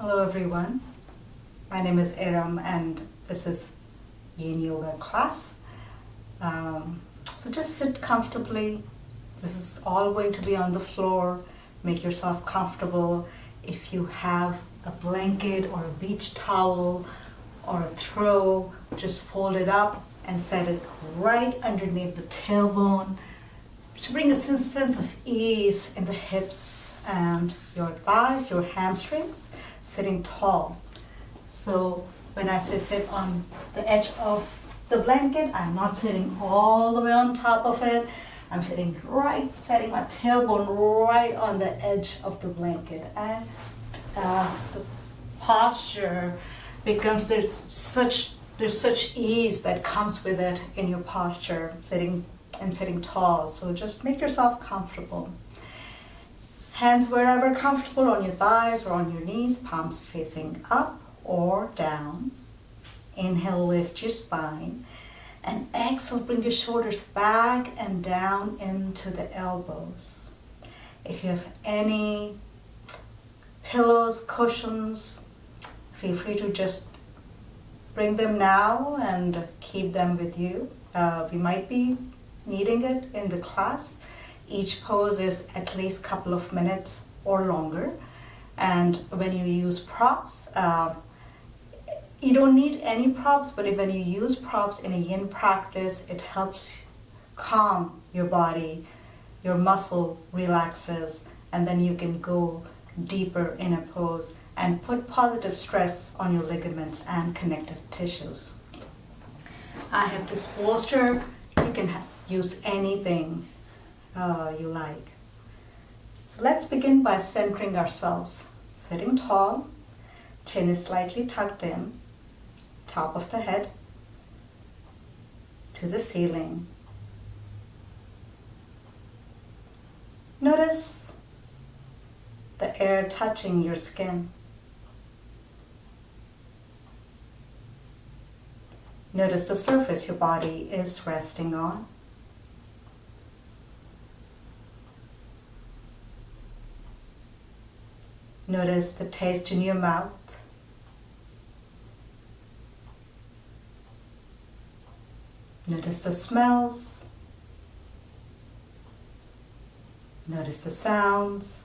Hello everyone, my name is Iram and this is Yin Yoga class. So just sit comfortably. This is all going to be on the floor. Make yourself comfortable. If you have a blanket or a beach towel or a throw, just fold it up and set it right underneath the tailbone to bring a sense of ease in the hips and your thighs, your hamstrings, sitting tall. So when I say sit on the edge of the blanket, I'm not sitting all the way on top of it. I'm setting my tailbone right on the edge of the blanket. And the posture becomes, there's such ease that comes with it in your posture, sitting tall. So just make yourself comfortable. Hands wherever comfortable, on your thighs or on your knees, palms facing up or down. Inhale, lift your spine. And exhale, bring your shoulders back and down into the elbows. If you have any pillows, cushions, feel free to just bring them now and keep them with you. We might be needing it in the class. Each pose is at least a couple of minutes or longer. And when you use props, you don't need any props, but when you use props in a yin practice, it helps calm your body, your muscle relaxes, and then you can go deeper in a pose and put positive stress on your ligaments and connective tissues. I have this bolster. You can use anything you like. So let's begin by centering ourselves. Sitting tall, chin is slightly tucked in, top of the head to the ceiling. Notice the air touching your skin. Notice the surface your body is resting on. Notice the taste in your mouth. Notice the smells. Notice the sounds.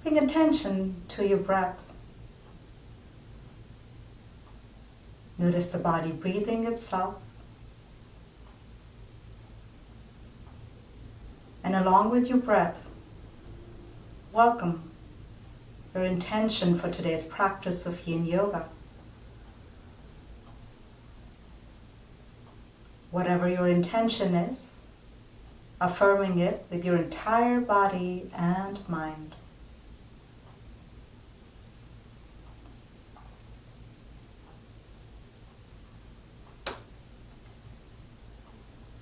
Bring attention to your breath. Notice the body breathing itself. And along with your breath, welcome your intention for today's practice of Yin Yoga. Whatever your intention is, affirming it with your entire body and mind.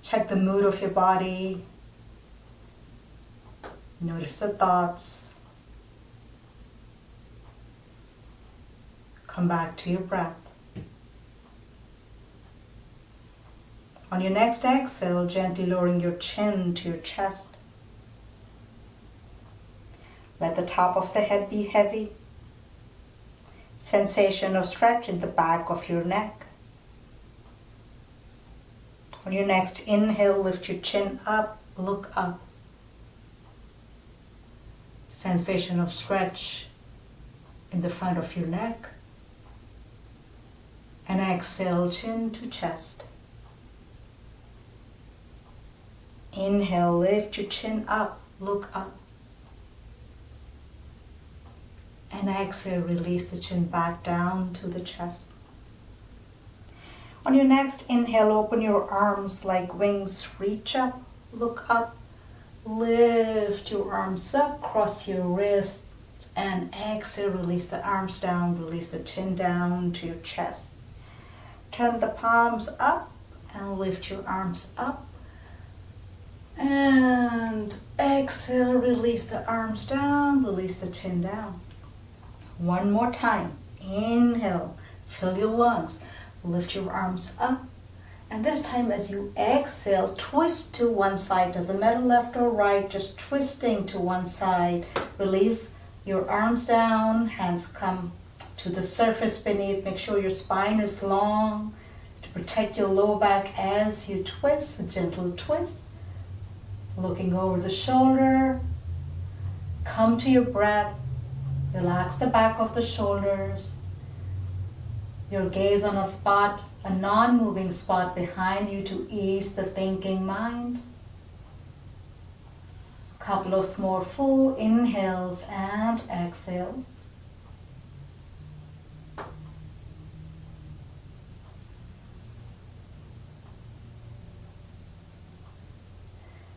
Check the mood of your body. Notice the thoughts. Come back to your breath. On your next exhale, gently lowering your chin to your chest. Let the top of the head be heavy. Sensation of stretch in the back of your neck. On your next inhale, lift your chin up, look up. Sensation of stretch in the front of your neck. And exhale, chin to chest. Inhale, lift your chin up, look up. And exhale, release the chin back down to the chest. On your next inhale, open your arms like wings, reach up, look up. Lift your arms up, cross your wrists, and exhale, release the arms down, release the chin down to your chest. Turn the palms up and lift your arms up. And exhale, release the arms down, release the chin down. One more time. Inhale, fill your lungs, lift your arms up. And this time as you exhale, twist to one side. Doesn't matter left or right, just twisting to one side. Release your arms down, hands come to the surface beneath. Make sure your spine is long to protect your lower back as you twist, a gentle twist. Looking over the shoulder, come to your breath, relax the back of the shoulders. Your gaze on a spot, a non-moving spot behind you to ease the thinking mind. A couple of more full inhales and exhales.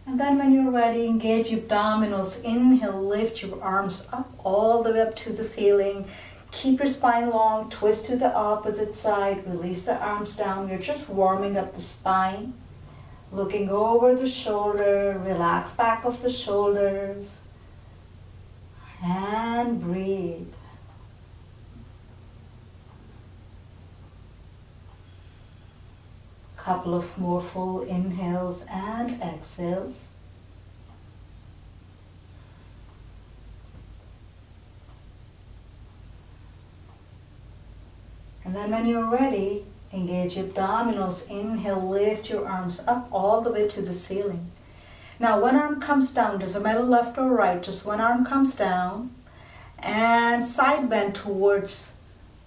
And then when you're ready, engage your abdominals. Inhale, lift your arms up, all the way up to the ceiling. Keep your spine long, twist to the opposite side, release the arms down. You're just warming up the spine. Looking over the shoulder, relax back of the shoulders. And breathe. Couple of more full inhales and exhales. And then when you're ready, engage your abdominals. Inhale, lift your arms up all the way to the ceiling. Now one arm comes down, doesn't matter left or right, just one arm comes down. And side bend towards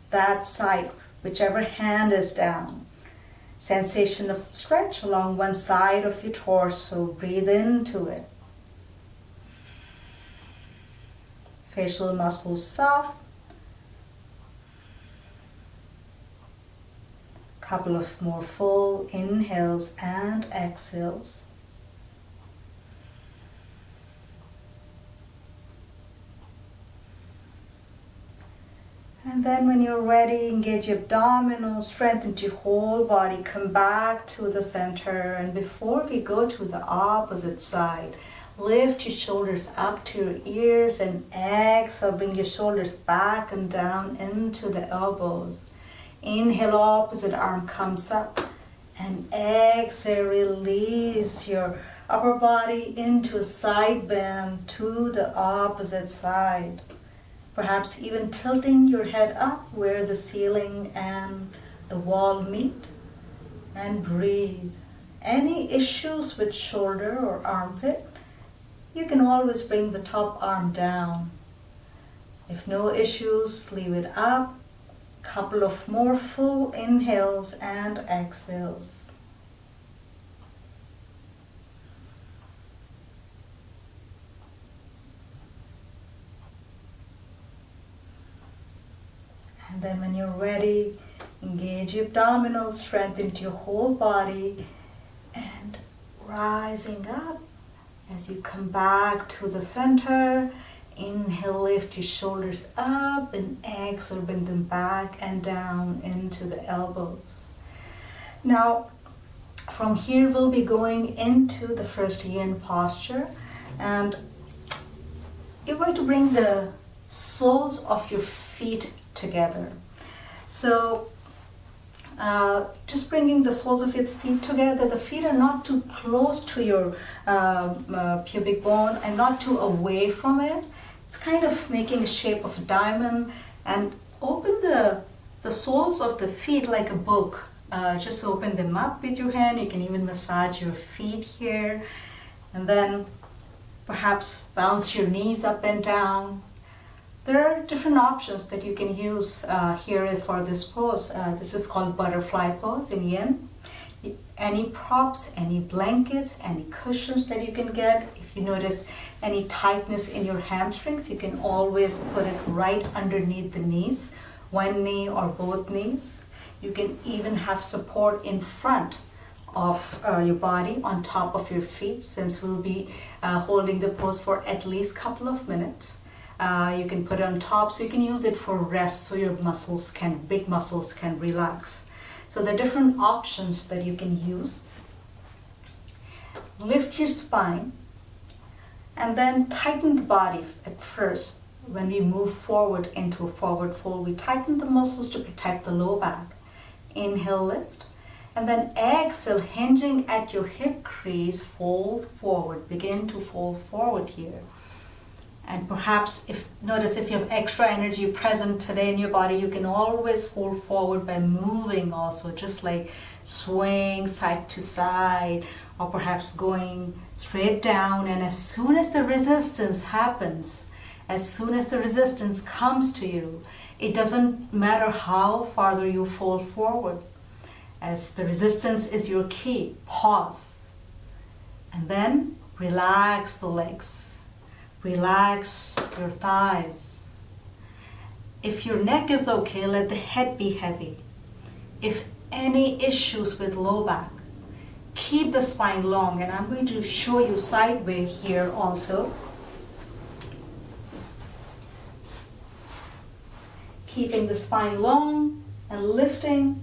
that side, whichever hand is down. Sensation of stretch along one side of your torso. Breathe into it. Facial muscles soft. Couple of more full inhales and exhales. And then when you're ready, engage your abdominals, strengthen your whole body, come back to the center. And before we go to the opposite side, lift your shoulders up to your ears and exhale, bring your shoulders back and down into the elbows. Inhale, opposite arm comes up, and exhale, release your upper body into a side bend to the opposite side. Perhaps even tilting your head up where the ceiling and the wall meet. And breathe. Any issues with shoulder or armpit, you can always bring the top arm down. If no issues, leave it up. Couple of more full inhales and exhales. And then when you're ready, engage your abdominals, strengthen your whole body, and rising up as you come back to the center. Inhale, lift your shoulders up, and exhale, bring them back and down into the elbows. Now, from here we'll be going into the first Yin posture, and you're going to bring the soles of your feet together. So just bringing the soles of your feet together. The feet are not too close to your pubic bone and not too away from it. It's kind of making a shape of a diamond, and open the soles of the feet like a book. Just open them up with your hand. You can even massage your feet here, and then perhaps bounce your knees up and down. There are different options that you can use here for this pose. This is called butterfly pose in Yin. Any props, any blankets, any cushions that you can get. If you notice any tightness in your hamstrings, you can always put it right underneath the knees, one knee or both knees. You can even have support in front of your body on top of your feet, since we'll be holding the pose for at least a couple of minutes. You can put it on top, so you can use it for rest, so your big muscles can relax. So there are different options that you can use. Lift your spine and then tighten the body at first. When we move forward into a forward fold, we tighten the muscles to protect the low back. Inhale, lift, And then exhale, hinging at your hip crease, fold forward. Begin to fold forward here. And perhaps notice if you have extra energy present today in your body, you can always fold forward by moving also, just like swaying side to side, or perhaps going straight down. And as soon as the resistance happens, as soon as the resistance comes to you, it doesn't matter how farther you fold forward. As the resistance is your key, pause. And then relax the legs. Relax your thighs. If your neck is okay, let the head be heavy. If any issues with low back, keep the spine long. And I'm going to show you sideways here also. Keeping the spine long and lifting.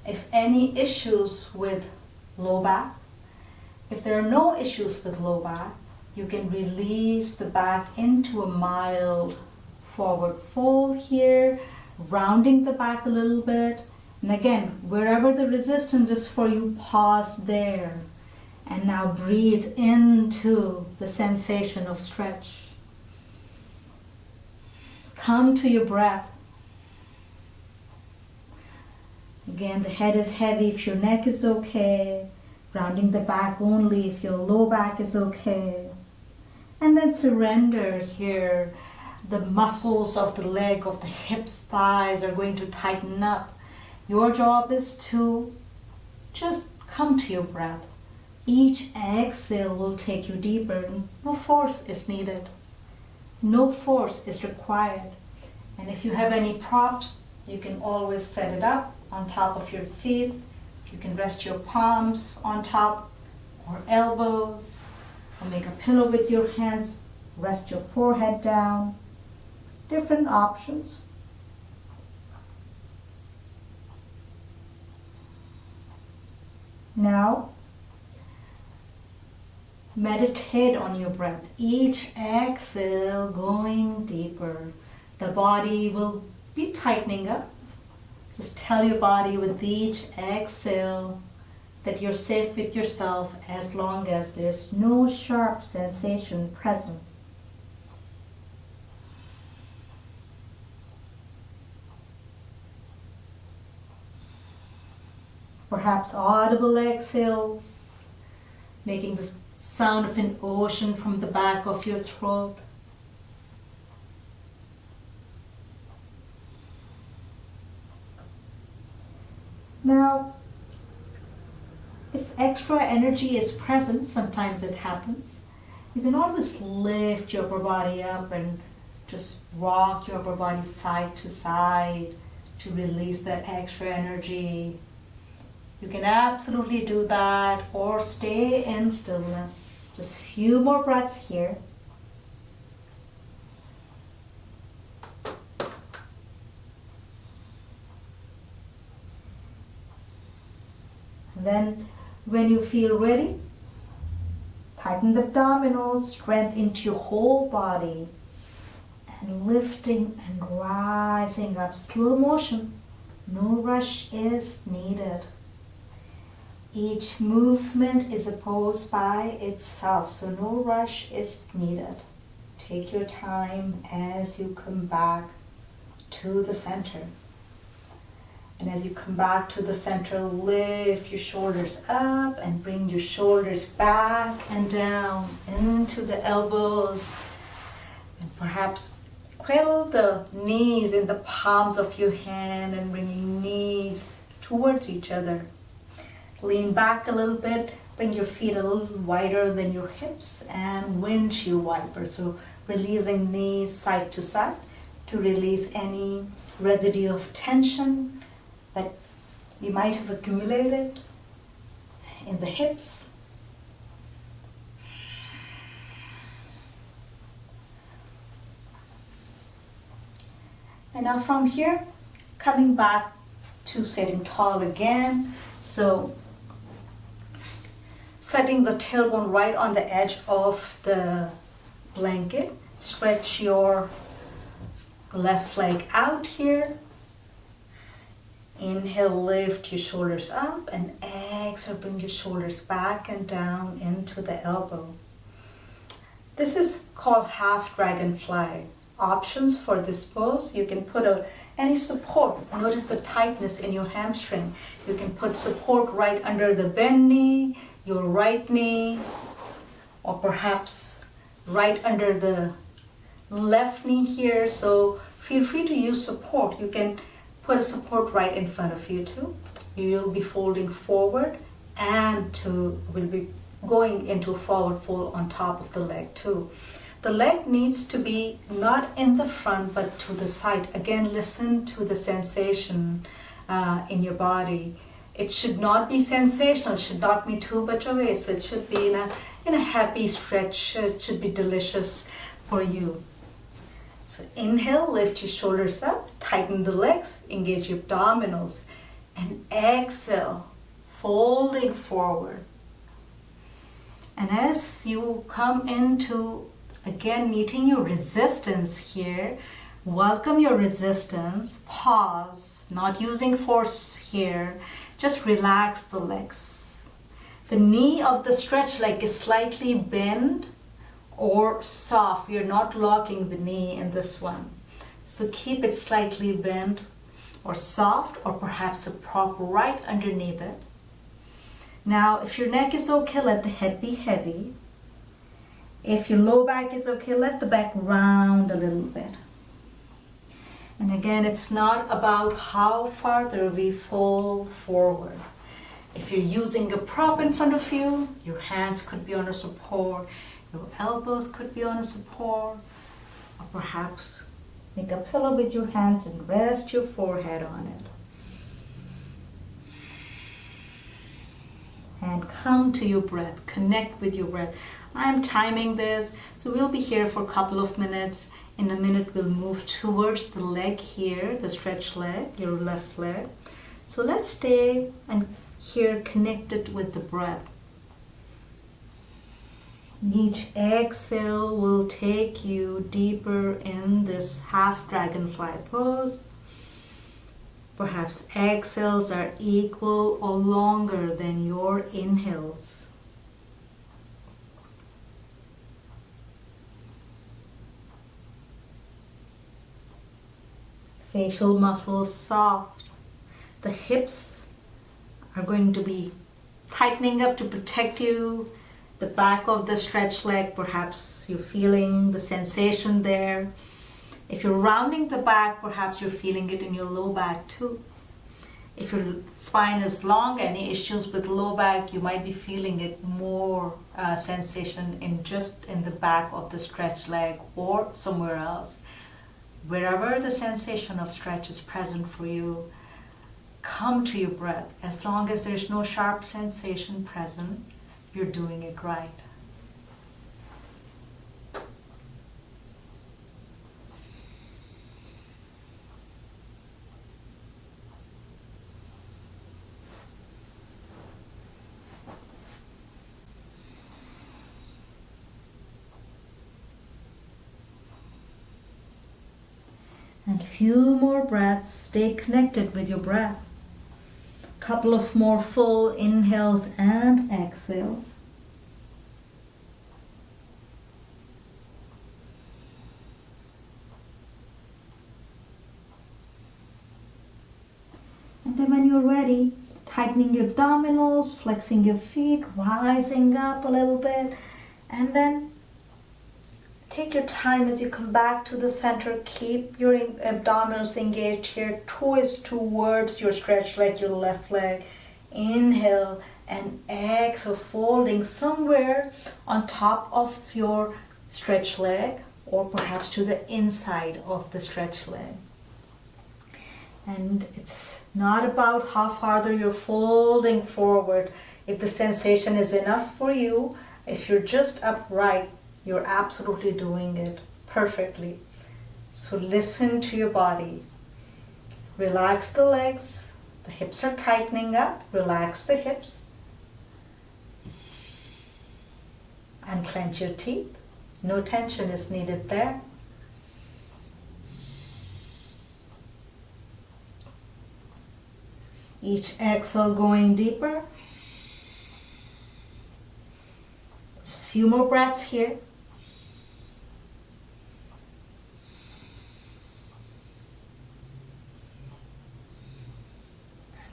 If any issues with low back, if there are no issues with low back, you can release the back into a mild forward fold here, rounding the back a little bit. And again, wherever the resistance is for you, pause there. And now breathe into the sensation of stretch. Come to your breath. Again, the head is heavy if your neck is okay. Rounding the back only if your low back is okay. And then surrender here. The muscles of the leg, of the hips, thighs are going to tighten up. Your job is to just come to your breath. Each exhale will take you deeper. No force is needed. No force is required. And if you have any props, you can always set it up on top of your feet. You can rest your palms on top or elbows, or make a pillow with your hands. Rest your forehead down. Different options. Now, meditate on your breath. Each exhale going deeper. The body will be tightening up. Just tell your body with each exhale that you're safe with yourself as long as there's no sharp sensation present. Perhaps audible exhales, making the sound of an ocean from the back of your throat. Now, if extra energy is present, sometimes it happens, you can always lift your upper body up and just rock your upper body side to side to release that extra energy. You can absolutely do that, or stay in stillness. Just a few more breaths here. And then when you feel ready, tighten the abdominals, strength into your whole body, and lifting and rising up. Slow motion, no rush is needed. Each movement is a pose by itself, so no rush is needed. Take your time as you come back to the center. And as you come back to the center, lift your shoulders up and bring your shoulders back and down into the elbows. And perhaps cradle the knees in the palms of your hand and bringing knees towards each other. Lean back a little bit, bring your feet a little wider than your hips, and windshield wiper. So releasing knees side to side to release any residue of tension that you might have accumulated in the hips. And now from here, coming back to sitting tall again. So setting the tailbone right on the edge of the blanket. Stretch your left leg out here. Inhale, lift your shoulders up, and exhale, bring your shoulders back and down into the elbow. This is called half dragonfly. Options for this pose, you can put any support. Notice the tightness in your hamstring. You can put support right under the bend knee, your right knee, or perhaps right under the left knee here. So feel free to use support. You can put a support right in front of you too. You will be folding forward and will be going into a forward fold on top of the leg too. The leg needs to be not in the front but to the side. Again, listen to the sensation in your body. It should not be sensational. It should not be too much away. So it should be in a happy stretch. It should be delicious for you. So inhale, lift your shoulders up, tighten the legs, engage your abdominals, and exhale, folding forward. And as you come into, again, meeting your resistance here, welcome your resistance, pause, not using force here, just relax the legs. The knee of the stretch leg is slightly bent or soft. You're not locking the knee in this one. So keep it slightly bent or soft, or perhaps a prop right underneath it. Now, if your neck is okay, let the head be heavy. If your low back is okay, let the back round a little bit. And again, it's not about how farther we fold forward. If you're using a prop in front of you, your hands could be on a support, your elbows could be on a support, or perhaps make a pillow with your hands and rest your forehead on it. And come to your breath, connect with your breath. I'm timing this, so we'll be here for a couple of minutes. In a minute, we'll move towards the leg here, the stretch leg, your left leg. So let's stay and here connected with the breath. Each exhale will take you deeper in this half dragonfly pose. Perhaps exhales are equal or longer than your inhales. Facial muscles soft. The hips are going to be tightening up to protect you. The back of the stretched leg, perhaps you're feeling the sensation there. If you're rounding the back, perhaps you're feeling it in your low back too. If your spine is long, any issues with low back, you might be feeling it more sensation in the back of the stretched leg or somewhere else. Wherever the sensation of stretch is present for you, come to your breath. As long as there's no sharp sensation present, you're doing it right. And a few more breaths. Stay connected with your breath. Couple of more full inhales and exhales. And then when you're ready, tightening your abdominals, flexing your feet, rising up a little bit, and then take your time as you come back to the center. Keep your abdominals engaged here. Twist towards your stretched leg, your left leg. Inhale and exhale, folding somewhere on top of your stretched leg or perhaps to the inside of the stretched leg. And it's not about how farther you're folding forward. If the sensation is enough for you, if you're just upright, you're absolutely doing it perfectly. So listen to your body. Relax the legs. The hips are tightening up. Relax the hips. Unclench your teeth. No tension is needed there. Each exhale going deeper. Just a few more breaths here.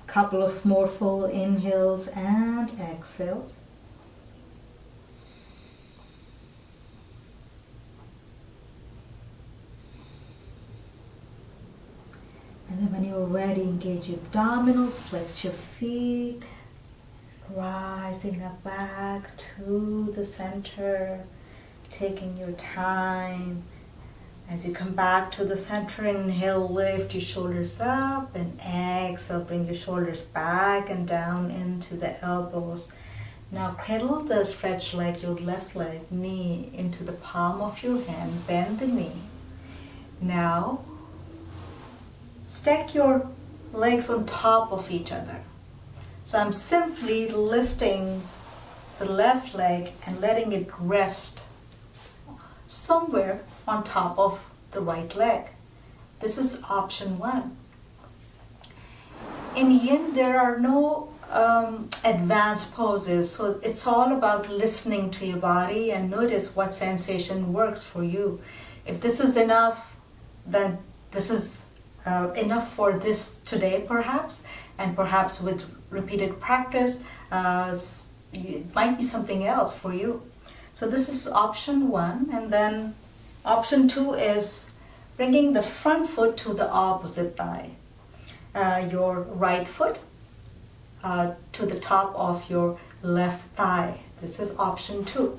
A couple of more full inhales and exhales. And then when you're ready, engage your abdominals, flex your feet, rising up back to the center, taking your time. As you come back to the center, inhale, lift your shoulders up, and exhale, bring your shoulders back and down into the elbows. Now cradle the stretched leg, your left leg, knee into the palm of your hand, bend the knee. Now stack your legs on top of each other. So I'm simply lifting the left leg and letting it rest somewhere on top of the right leg. This is option 1. In Yin, there are no advanced poses, so it's all about listening to your body and notice what sensation works for you. If this is enough, then this is enough for this today perhaps, and perhaps with repeated practice, it might be something else for you. So this is option 1, and then option 2 is bringing the front foot to the opposite thigh. Your right foot to the top of your left thigh. This is option 2.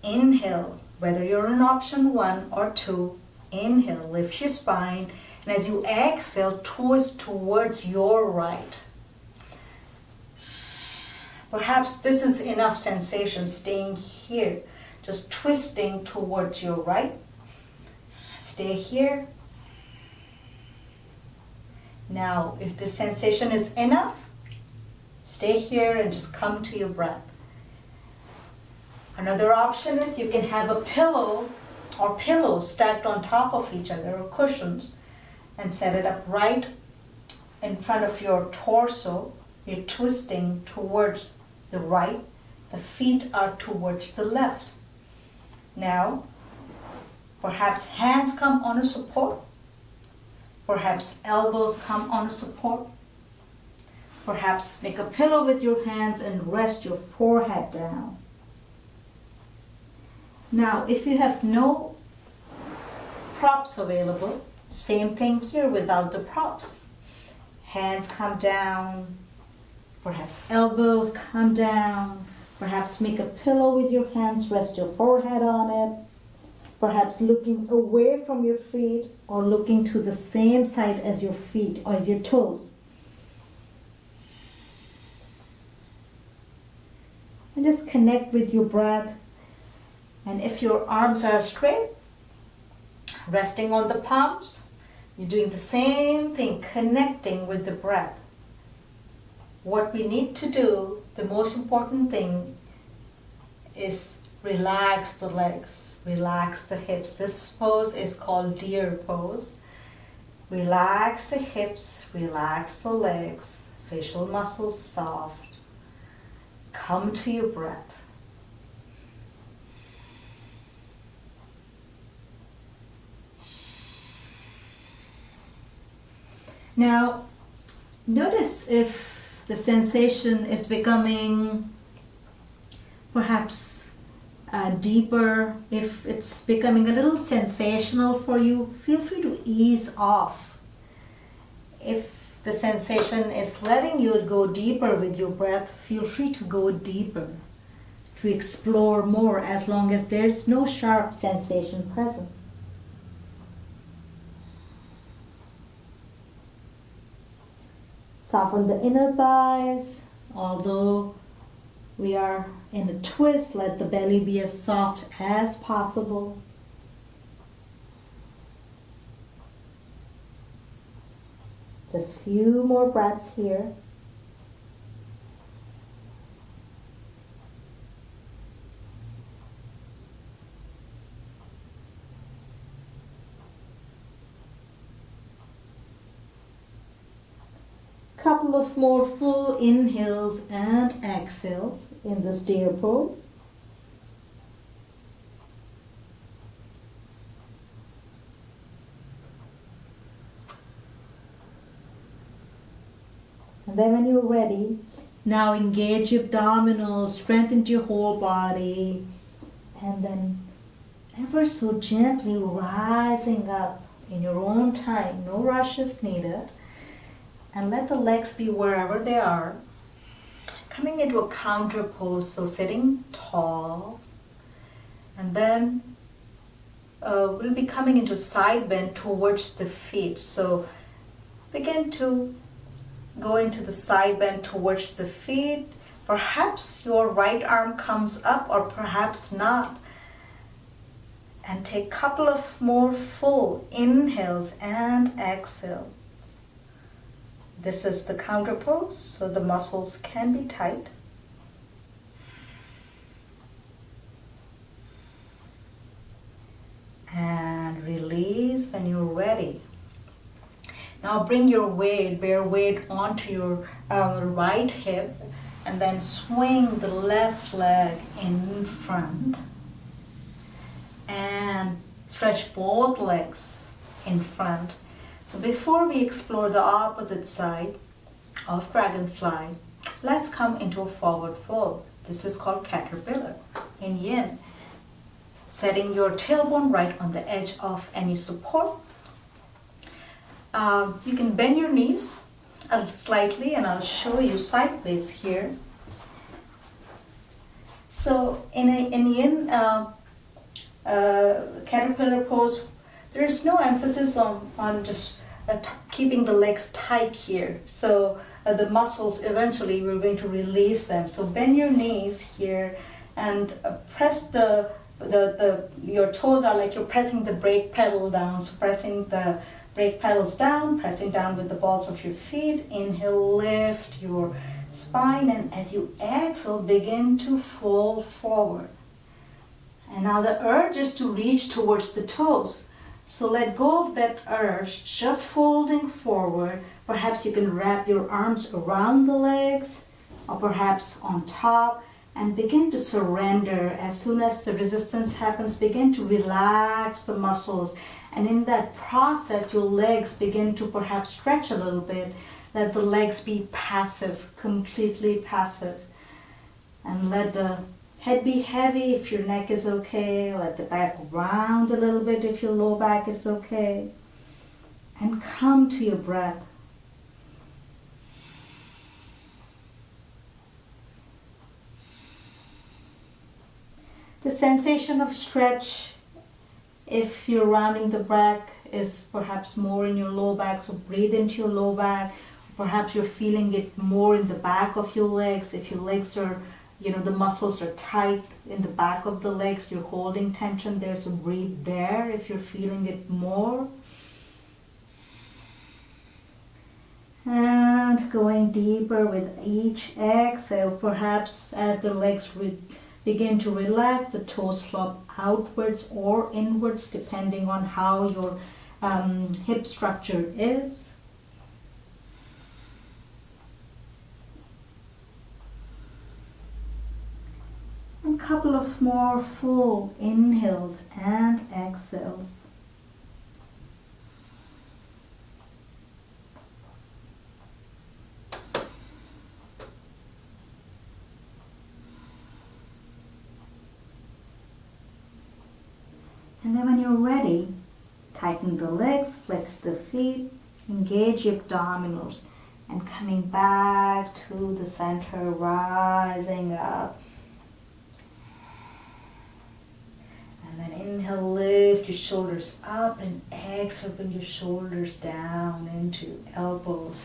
Inhale, whether you're in option 1 or 2, inhale, lift your spine, and as you exhale, twist towards your right. Perhaps this is enough sensation, staying here, just twisting towards your right. Stay here. Now, if the sensation is enough, stay here and just come to your breath. Another option is you can have a pillow or pillows stacked on top of each other, or cushions, and set it up right in front of your torso. You're twisting towards the right. The feet are towards the left. Now, perhaps hands come on a support. Perhaps elbows come on a support. Perhaps make a pillow with your hands and rest your forehead down. Now, if you have no props available, same thing here without the props. Hands come down, perhaps elbows come down, perhaps make a pillow with your hands, rest your forehead on it, perhaps looking away from your feet or looking to the same side as your feet or as your toes. And just connect with your breath. And if your arms are straight, resting on the palms, you're doing the same thing, connecting with the breath. What we need to do, the most important thing, is relax the legs, relax the hips. This pose is called deer pose. Relax the hips, relax the legs, facial muscles soft. Come to your breath. Now, notice if the sensation is becoming perhaps deeper, if it's becoming a little sensational for you, feel free to ease off. If the sensation is letting you go deeper with your breath, feel free to go deeper, to explore more, as long as there's no sharp sensation present. Soften the inner thighs. Although we are in a twist, let the belly be as soft as possible. Just a few more breaths here. couple of more full inhales and exhales in this deer pose. And then when you're ready, now engage your abdominals, strengthen your whole body, and then ever so gently rising up in your own time. No rush is needed. And let the legs be wherever they are. Coming into a counter pose, so sitting tall. And then we'll be coming into side bend towards the feet. So begin to go into the side bend towards the feet. Perhaps your right arm comes up or perhaps not. And take a couple of more full inhales and exhales. This is the counter pose, so the muscles can be tight. And release when you're ready. Now bring your weight, bare weight onto your right hip and then swing the left leg in front and stretch both legs in front. So before we explore the opposite side of dragonfly, let's come into a forward fold. This is called caterpillar in Yin. Setting your tailbone right on the edge of any support. You can bend your knees slightly, and I'll show you sideways here. So in Yin caterpillar pose, there is no emphasis on just keeping the legs tight here. So the muscles, eventually we're going to release them. So bend your knees here and press your toes are like you're pressing the brake pedal down. So pressing the brake pedals down, pressing down with the balls of your feet. Inhale, lift your spine, and as you exhale, begin to fold forward. And now the urge is to reach towards the toes. So let go of that urge, just folding forward. Perhaps you can wrap your arms around the legs or perhaps on top and begin to surrender. As soon as the resistance happens, begin to relax the muscles. And in that process, your legs begin to perhaps stretch a little bit. Let the legs be passive, completely passive. And let the head be heavy if your neck is okay. Let the back round a little bit if your low back is okay. And come to your breath. The sensation of stretch, if you're rounding the back, is perhaps more in your low back. So breathe into your low back. Perhaps you're feeling it more in the back of your legs. If your legs are, the muscles are tight in the back of the legs, you're holding tension there. So breathe there if you're feeling it more. And going deeper with each exhale, perhaps as the legs begin to relax, the toes flop outwards or inwards depending on how your hip structure is. And a couple of more full inhales and exhales. And then when you're ready, tighten the legs, flex the feet, engage your abdominals, and coming back to the center, rising up. And then inhale, lift your shoulders up, and exhale, bring your shoulders down into elbows.